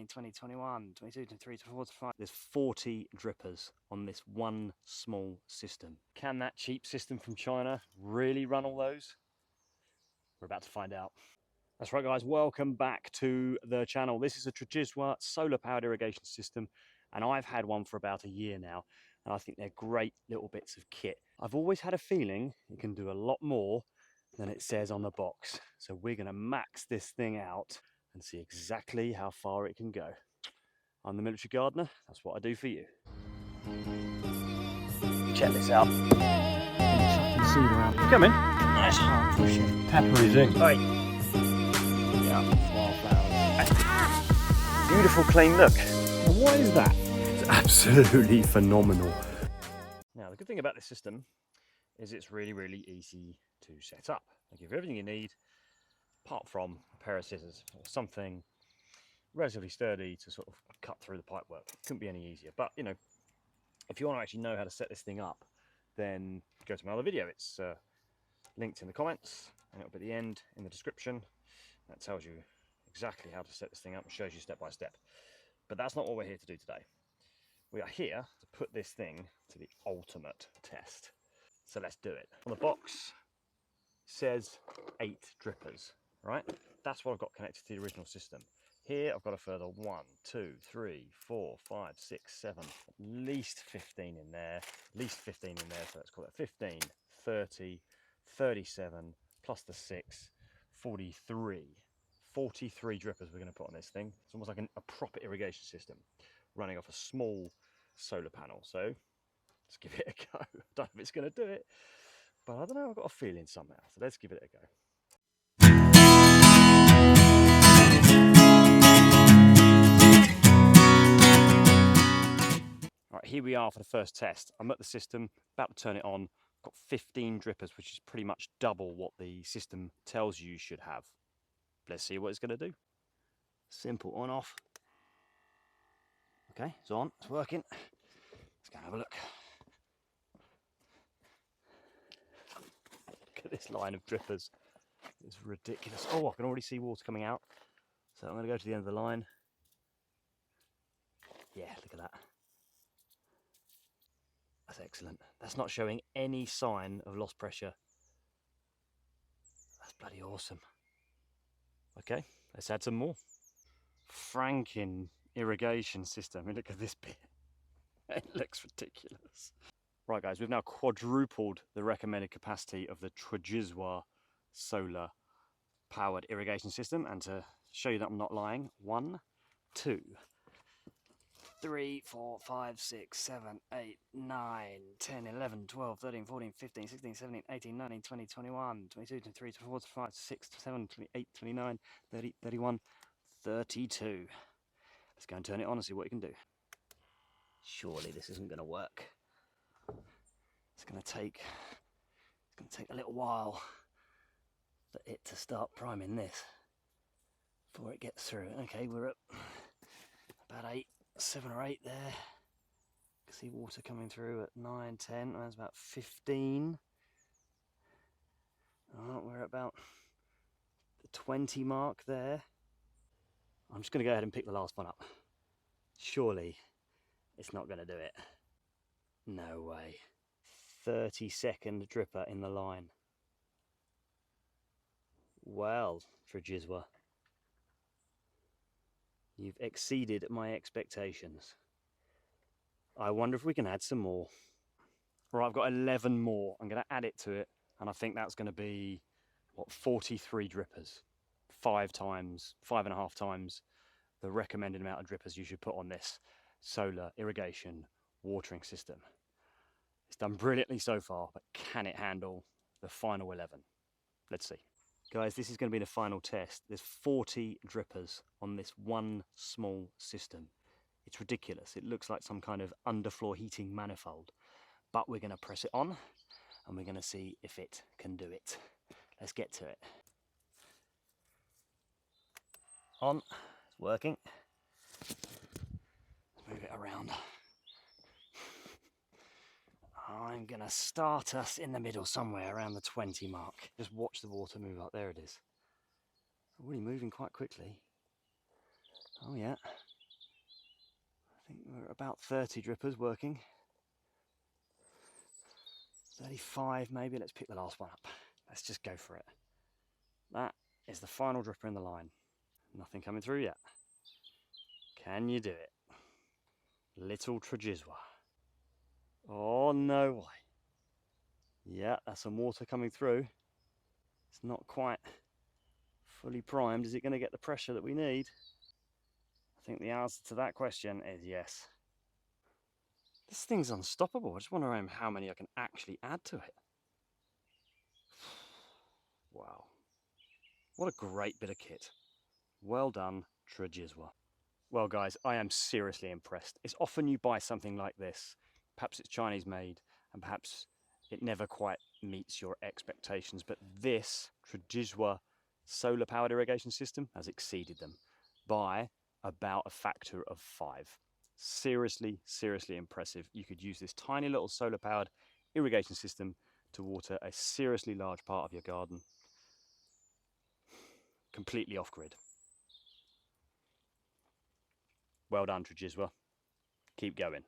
19, 20, 21, 22, 23, 24, 25. There's 40 drippers on this one small system. Can that cheap system from China really run all those? We're about to find out. That's right, guys, welcome back to the channel. This is a Trojizwa solar powered irrigation system, and I've had one for about a year now, and I think they're great little bits of kit. I've always had a feeling it can do a lot more than it says on the box. So we're gonna max this thing out and see exactly how far it can go. I'm the military gardener, that's what I do for you. Check this out. Chucking seed around. Come in. Nice hard pushing. Tapping. Right. Wildflowers. Beautiful clean look. Now, what is that? It's absolutely phenomenal. Now the good thing about this system is it's really easy to set up. They give you everything you need apart from a pair of scissors or something relatively sturdy to sort of cut through the pipe work. It couldn't be any easier. But you know, if you want to actually know how to set this thing up, then go to my other video. It's linked in the comments and it'll be at the end in the description. That tells you exactly how to set this thing up and shows you step by step. But that's not what we're here to do today. We are here to put this thing to the ultimate test. So let's do it. On the box says 8 drippers, right? That's what I've got connected to the original system. Here I've got a further 1, 2, 3, 4, 5, 6, 7, at least 15 in there, so let's call it 15, 30, 37, plus the 6, 43 drippers we're going to put on this thing. It's almost like a proper irrigation system running off a small solar panel. So let's give it a go. I don't know if it's going to do it, but I don't know, I've got a feeling somehow. So let's give it a go. All right, here we are for the first test. I'm at the system, about to turn it on. I've got 15 drippers, which is pretty much double what the system tells you should have. Let's see what it's going to do. Simple on off. Okay, it's on, it's working. Let's go and have a look. Look at this line of drippers. It's ridiculous. Oh, I can already see water coming out. So I'm going to go to the end of the line. Yeah, look at that. That's excellent. That's not showing any sign of lost pressure. That's bloody awesome. Okay, let's add some more. Franken irrigation system. I mean, look at this bit. It looks ridiculous. Right, guys, we've now quadrupled the recommended capacity of the Trojizwa solar powered irrigation system. And to show you that I'm not lying, 1, 2, 3, 4, 5, 6, 7, 8, 9, 10, 11, 12, 13, 14, 15, 16, 17, 18, 19, 20, 21, 22, 23, 24, 25, 6, 7, 28, 29, 30, 31, 32. Let's go and turn it on and see what it can do. Surely this isn't going to work. It's going to take a little while for it to start priming this before it gets through. Okay, we're at about 7 or 8 there. You can see water coming through at 9, 10. That's about 15. Oh, we're at about the 20 mark there. I'm just going to go ahead and pick the last one up. Surely it's not going to do it. No way. 30-second dripper in the line. Well, Trojizwa, you've exceeded my expectations. I wonder if we can add some more. Right, I've got 11 more. I'm going to add it to it, and I think that's going to be, what, 43 drippers. 5.5 times the recommended amount of drippers you should put on this solar irrigation watering system. It's done brilliantly so far, but can it handle the final 11? Let's see. Guys, this is going to be the final test. There's 40 drippers on this one small system. It's ridiculous. It looks like some kind of underfloor heating manifold. But we're going to press it on and we're going to see if it can do it. Let's get to it. On. It's working. Let's move it around. I'm going to start us in the middle somewhere around the 20 mark. Just watch the water move up. There it is. Already moving quite quickly. Oh yeah. about 30 drippers working. 35 maybe. Let's pick the last one up. Let's just go for it. That is the final dripper in the line. Nothing coming through yet. Can you do it? Little Tragizwa. Oh, no way. Yeah, that's some water coming through. It's not quite fully primed. Is it going to get the pressure that we need? I think the answer to that question is yes. This thing's unstoppable. I just wonder how many I can actually add to it. Wow. What a great bit of kit. Well done, Tragizwa. Well, guys, I am seriously impressed. It's often you buy something like this, perhaps it's Chinese made, and perhaps it never quite meets your expectations, but this Tragizwa solar-powered irrigation system has exceeded them by about a factor of 5. Seriously, seriously impressive. You could use this tiny little solar-powered irrigation system to water a seriously large part of your garden, completely off-grid. Well done, Tragizwa. Keep going.